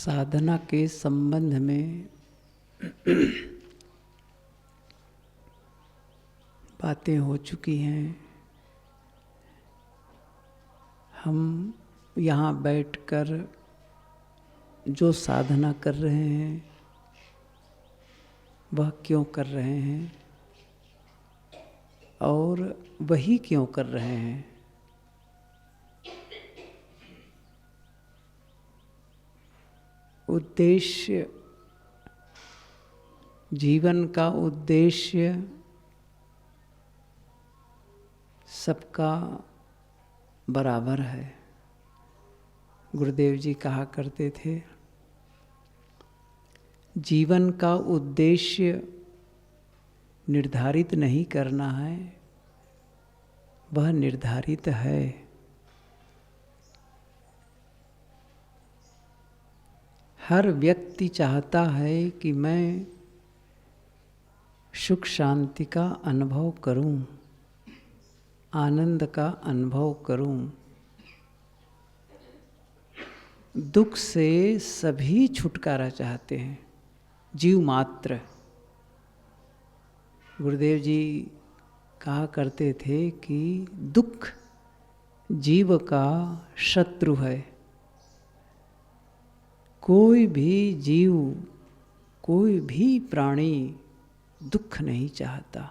साधना के संबंध में बातें हो चुकी हैं। हम यहाँ बैठकर जो साधना कर रहे हैं वह क्यों कर रहे हैं और वही क्यों कर रहे हैं। उद्देश्य, जीवन का उद्देश्य सबका बराबर है। गुरुदेव जी कहा करते थे, जीवन का उद्देश्य निर्धारित नहीं करना है, वह निर्धारित है। हर व्यक्ति चाहता है कि मैं सुख शांति का अनुभव करूं, आनंद का अनुभव करूं। दुख से सभी छुटकारा चाहते हैं, जीव मात्र। गुरुदेव जी कहा करते थे कि दुख जीव का शत्रु है। कोई भी जीव, कोई भी प्राणी दुख नहीं चाहता।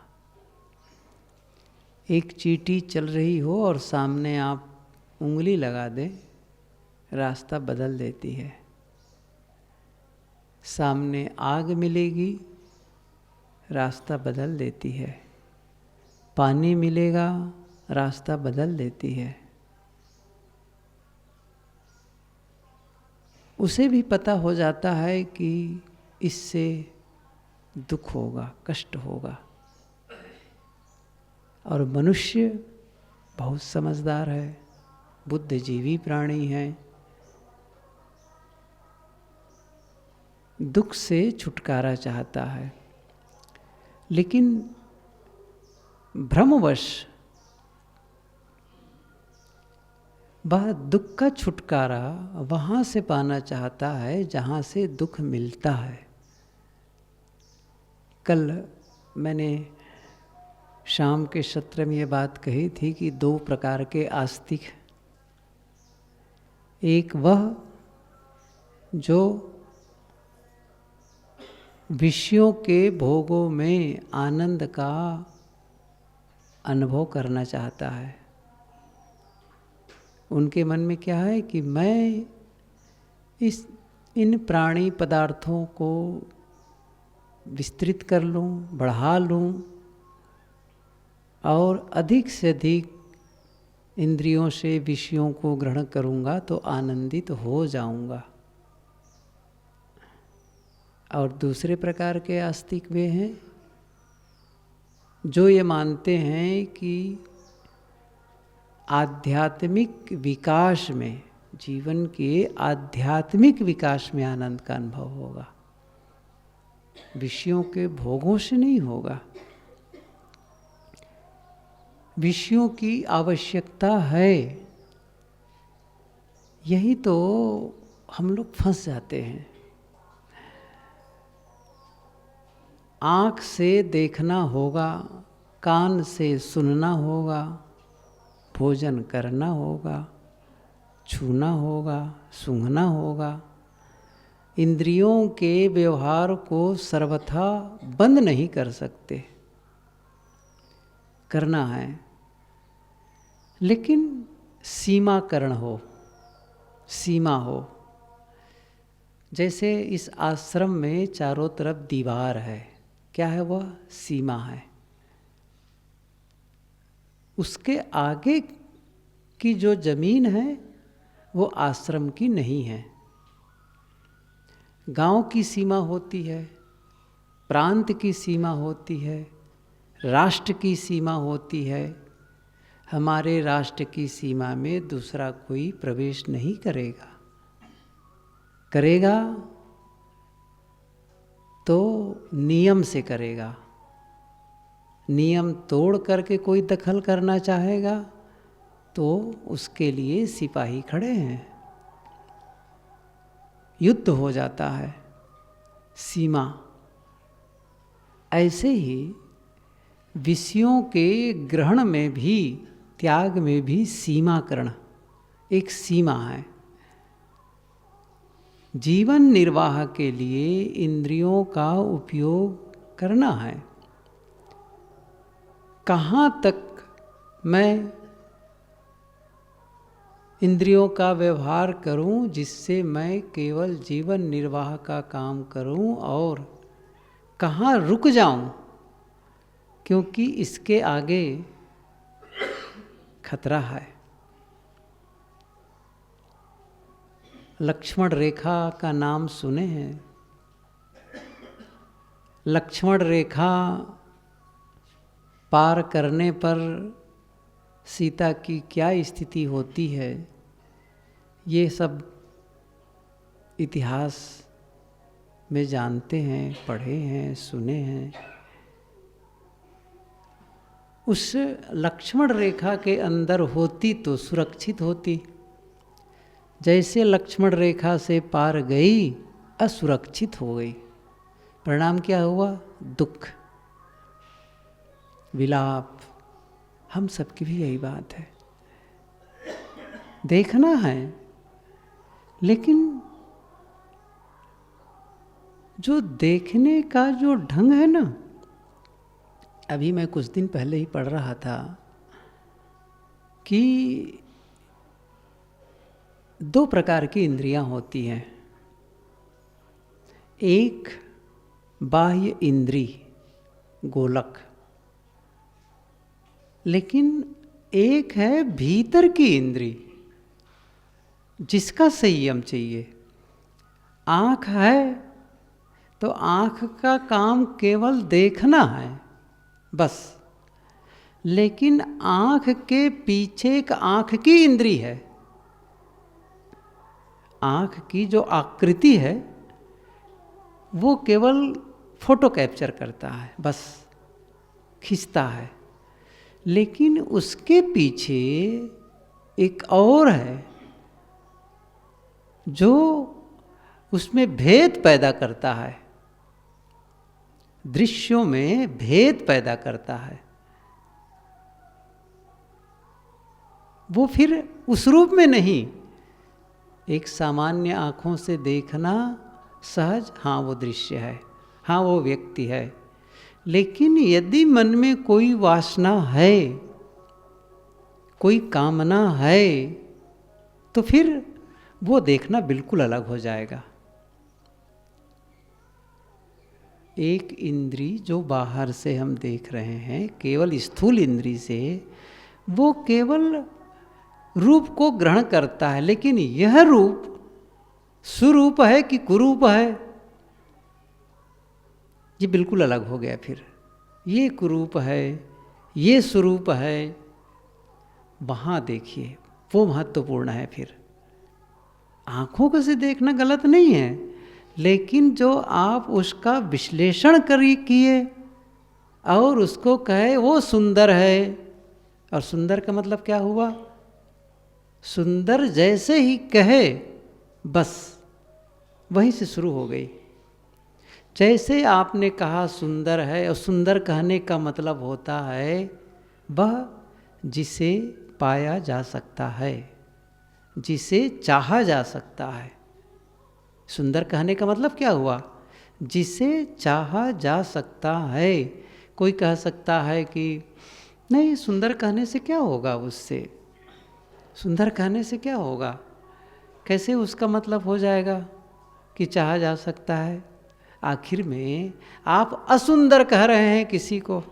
एक चींटी चल रही हो और सामने आप उंगली लगा दें, रास्ता बदल देती है। सामने आग मिलेगी, रास्ता बदल देती है। पानी मिलेगा, रास्ता बदल देती है। उसे भी पता हो जाता है कि इससे दुख होगा, कष्ट होगा। और मनुष्य बहुत समझदार है, बुद्धिजीवी प्राणी है। दुख से छुटकारा चाहता है, लेकिन भ्रमवश वह दुख का छुटकारा वहाँ से पाना चाहता है जहाँ से दुख मिलता है। कल मैंने शाम के सत्र में ये बात कही थी कि दो प्रकार के आस्तिक, एक वह जो विषयों के भोगों में आनंद का अनुभव करना चाहता है। उनके मन में क्या है कि मैं इन प्राणी पदार्थों को विस्तृत कर लूं, बढ़ा लूं और अधिक से अधिक इंद्रियों से विषयों को ग्रहण करूंगा तो आनंदित हो जाऊंगा। और दूसरे प्रकार के आस्तिक वे हैं जो ये मानते हैं कि आध्यात्मिक विकास में, जीवन के आध्यात्मिक विकास में आनंद का अनुभव होगा, विषयों के भोगों से नहीं होगा। विषयों की आवश्यकता है, यही तो हम लोग फंस जाते हैं। आँख से देखना होगा, कान से सुनना होगा, भोजन करना होगा, छूना होगा, सूंघना होगा। इंद्रियों के व्यवहार को सर्वथा बंद नहीं कर सकते, करना है, लेकिन सीमाकरण हो, सीमा हो। जैसे इस आश्रम में चारों तरफ दीवार है, क्या है वह? सीमा है। उसके आगे की जो जमीन है वो आश्रम की नहीं है। गांव की सीमा होती है, प्रांत की सीमा होती है, राष्ट्र की सीमा होती है। हमारे राष्ट्र की सीमा में दूसरा कोई प्रवेश नहीं करेगा। करेगा तो नियम से करेगा। नियम तोड़ करके कोई दखल करना चाहेगा तो उसके लिए सिपाही खड़े हैं। युद्ध हो जाता है, सीमा। ऐसे ही विषयों के ग्रहण में भी, त्याग में भी सीमाकरण, एक सीमा है। जीवन निर्वाह के लिए इंद्रियों का उपयोग करना है। कहाँ तक मैं इंद्रियों का व्यवहार करूं जिससे मैं केवल जीवन निर्वाह का काम करूं, और कहाँ रुक जाऊं, क्योंकि इसके आगे खतरा है। लक्ष्मण रेखा का नाम सुने हैं। लक्ष्मण रेखा पार करने पर सीता की क्या स्थिति होती है, ये सब इतिहास में जानते हैं, पढ़े हैं, सुने हैं। उस लक्ष्मण रेखा के अंदर होती तो सुरक्षित होती। जैसे लक्ष्मण रेखा से पार गई, असुरक्षित हो गई। परिणाम क्या हुआ? दुख, विलाप। हम सबकी भी यही बात है। देखना है, लेकिन जो देखने का जो ढंग है ना, अभी मैं कुछ दिन पहले ही पढ़ रहा था कि 2 प्रकार की इंद्रियां होती हैं। एक बाह्य इंद्री, गोलक, लेकिन एक है भीतर की इंद्री, जिसका संयम चाहिए। आँख है तो आँख का काम केवल देखना है बस, लेकिन आँख के पीछे एक आँख की इंद्री है। आँख की जो आकृति है वो केवल फोटो कैप्चर करता है, बस खींचता है। लेकिन उसके पीछे एक और है जो उसमें भेद पैदा करता है, दृश्यों में भेद पैदा करता है। वो फिर उस रूप में नहीं, एक सामान्य आँखों से देखना सहज, हाँ वो दृश्य है, हाँ वो व्यक्ति है। लेकिन यदि मन में कोई वासना है, कोई कामना है, तो फिर वो देखना बिल्कुल अलग हो जाएगा। एक इंद्री जो बाहर से हम देख रहे हैं, केवल स्थूल इंद्री से, वो केवल रूप को ग्रहण करता है, लेकिन यह रूप सुरूप है कि कुरूप है, ये बिल्कुल अलग हो गया। फिर ये कुरूप है, ये स्वरूप है, वहाँ देखिए वो महत्वपूर्ण है। फिर आँखों को से देखना गलत नहीं है, लेकिन जो आप उसका विश्लेषण किए और उसको कहे वो सुंदर है, और सुंदर का मतलब क्या हुआ? सुंदर जैसे ही कहे बस वहीं से शुरू हो गई। जैसे आपने कहा सुंदर है, और सुंदर कहने का मतलब होता है वह जिसे पाया जा सकता है, जिसे चाहा जा सकता है। सुंदर कहने का मतलब क्या हुआ? जिसे चाहा जा सकता है। कोई कह सकता है कि नहीं, सुंदर कहने से क्या होगा, उससे सुंदर कहने से क्या होगा, कैसे उसका मतलब हो जाएगा कि चाहा जा सकता है। आखिर में आप असुंदर कह रहे हैं किसी को,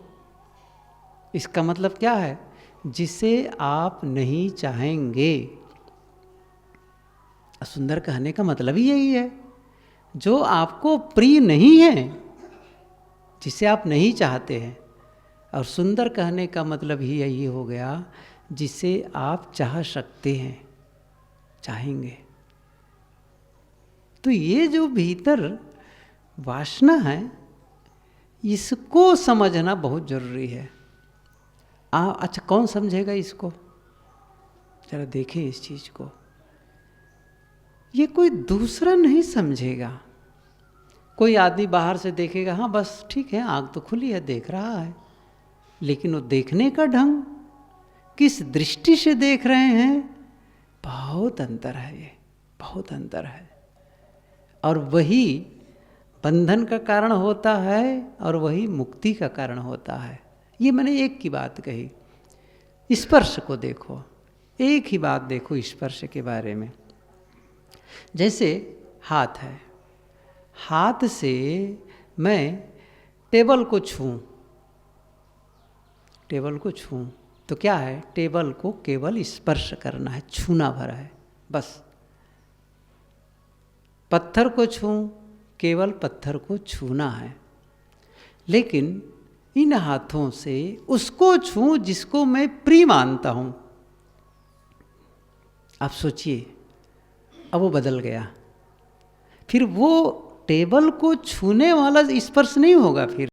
इसका मतलब क्या है? जिसे आप नहीं चाहेंगे। असुंदर कहने का मतलब ही यही है, जो आपको प्रिय नहीं है, जिसे आप नहीं चाहते हैं। और सुंदर कहने का मतलब ही यही हो गया, जिसे आप चाह सकते हैं, चाहेंगे। तो ये जो भीतर वासना है, इसको समझना बहुत जरूरी है। अच्छा, कौन समझेगा इसको? जरा देखें इस चीज को। ये कोई दूसरा नहीं समझेगा। कोई आदमी बाहर से देखेगा, हाँ बस ठीक है, आँख तो खुली है, देख रहा है, लेकिन वो देखने का ढंग, किस दृष्टि से देख रहे हैं, बहुत अंतर है, ये बहुत अंतर है। और वही बंधन का कारण होता है और वही मुक्ति का कारण होता है। ये मैंने एक की बात कही। स्पर्श को देखो, एक ही बात देखो स्पर्श के बारे में। जैसे हाथ है, हाथ से मैं टेबल को छूं, टेबल को छूं तो क्या है, टेबल को केवल स्पर्श करना है, छूना भर है बस। पत्थर को छूं, केवल पत्थर को छूना है। लेकिन इन हाथों से उसको छूं जिसको मैं प्रिय मानता हूं। आप सोचिए, अब वो बदल गया। फिर वो टेबल को छूने वाला स्पर्श नहीं होगा, फिर